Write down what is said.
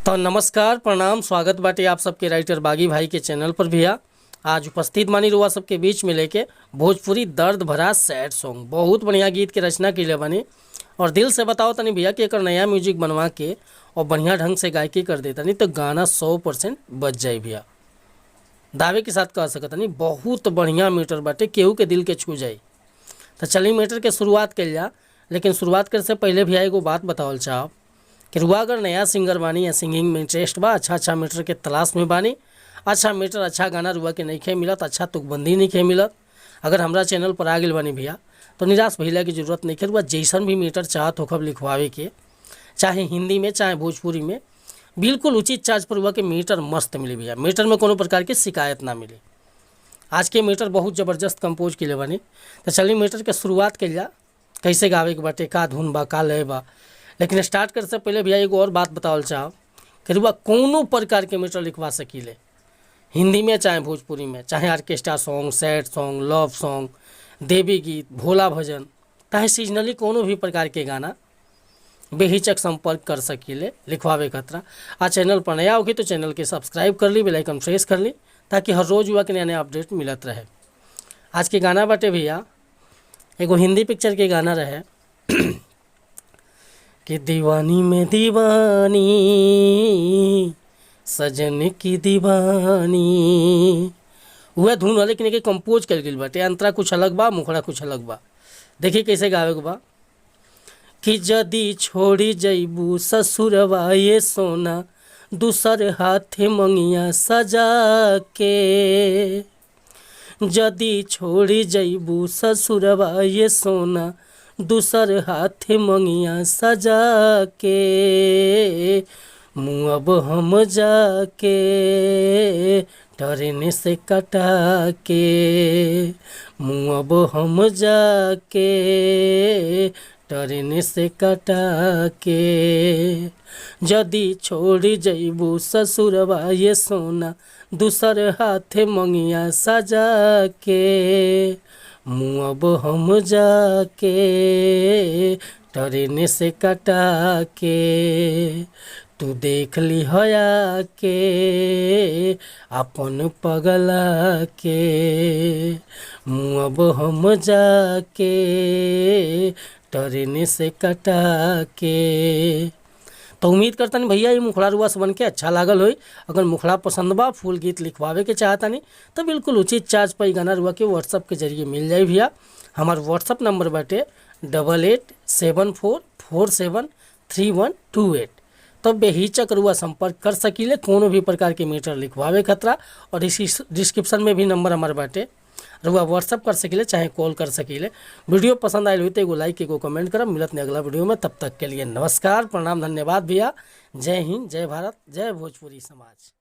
तो नमस्कार प्रणाम स्वागत बाटे आप सबके राइटर बागी भाई के चैनल पर भैया। आज उपस्थित मानी रुआ सबके बीच में लेके भोजपुरी दर्द भरा सैड सॉन्ग, बहुत बढ़िया गीत के रचना की बनी और दिल से बताओ तनी भैया कि एक नया म्यूजिक बनवा के और बढ़िया ढंग से गायकी कर देता नहीं तो गाना 100% बच जाए भैया। दावे के साथ कह सकता नहीं, बहुत बढ़िया मीटर बाटे, केहू के दिल के छू जाए। तो चलिए मीटर के शुरुआत कल जा, लेकिन शुरुआत करे से पहले भैया एगो बात बतावल चाहब कि रुआ अगर नया सिंगर बानी या सिंगिंग में इंटरेस्ट बा, अच्छा मीटर के तलाश में बानी, अच्छा मीटर अच्छा गाना रुआ के नहीं खे मिलत, अच्छा तुकबंदी नहीं खे मिलत, अगर हमरा चैनल पर आ गई बानी भैया तो निराश भइला की जरूरत नहीं है। रुआ जैसन भी मीटर चाहत होखब लिखवावे के, चाहे हिंदी में चाहे भोजपुरी में, बिल्कुल उचित चार्ज पर हुआ कि मीटर मस्त मिले भैया। मीटर में कोनो प्रकार की शिकायत ना मिले। आज के मीटर बहुत ज़बरदस्त कंपोज के बानी। तो चलिए मीटर के शुरुआत कल जा, कैसे गावे के बाटे, का धुन बा, का लय बा। लेकिन स्टार्ट करे से पहले भैया एगो और बात बतावल चाहब कि रुआ कोनो प्रकार के मीटर लिखवा सकीले, हिंदी में चाहे भोजपुरी में, चाहे orchestra song, sad song, love song, देवी गीत, भोला भजन, चाहे सीजनली कोनो भी प्रकार के गाना बेहिचक संपर्क कर सकीले लिखवावे खतरा। आज चैनल पर नया होगी तो चैनल के सब्सक्राइब कर ली, बेल आइकन प्रेस कर ली, ताकि हर रोज़ हुआ के नया नया अपडेट मिलत रहे। आज के गाना बाटे भैया एगो हिंदी पिक्चर के गाना रहे कि दीवानी में दीवानी सजन की दीवानी, वह धुन वाले कि नहीं कंपोज कर गई बाटे। अंतरा कुछ अलग बा, मुखड़ा कुछ अलग बा। देखिए कैसे गावे के बा कि जदी छोड़ी जैबू ससुरवा ये सोना, दूसर हाथे मंगिया सजा के, जदी छोड़ी जैबू ससुरवा ये सोना, दूसर हाथे मंगिया सजा के, मुँह अब हम जाके ट्रेन से कटा के, मुँह अब हम जाके ट्रेन से कटा के, जदी छोड़ी जैबू ससुरवा ये सोना, दूसर हाथे मंगिया सजा के, मुँह अब हम जाके ट्रेन से कटा के, तू देख ली हया के अपन पगला के, मुँह अब हम जाके ट्रेन से कटा के। तो उम्मीद करता नहीं भैया ये मुखड़ा रुआ से बन के अच्छा लागल होई। अगर मुखड़ा पसंद बा, फुल गीत लिखवावे के चाहता नहीं तो बिल्कुल उचित चार्ज पर गाना रुआ के व्हाट्सअप के जरिए मिल जाए भैया। हमार व्हाट्सअप नंबर बाटे 8874473128। तो बेहिचक रुआ संपर्क कर सकीले, कोनो भी प्रकार के मीटर लिखवावे खतरा। और इसी डिस्क्रिप्शन में भी नंबर हमारे बाटे, रुआ व्हाट्सअप कर सकीले चाहे कॉल कर सकीले। वीडियो पसंद आए हुई तो एगो लाइक एगो कमेंट करब। मिलत नहीं अगला वीडियो में, तब तक के लिए नमस्कार प्रणाम धन्यवाद भैया। जय हिंद, जय भारत, जय भोजपुरी समाज।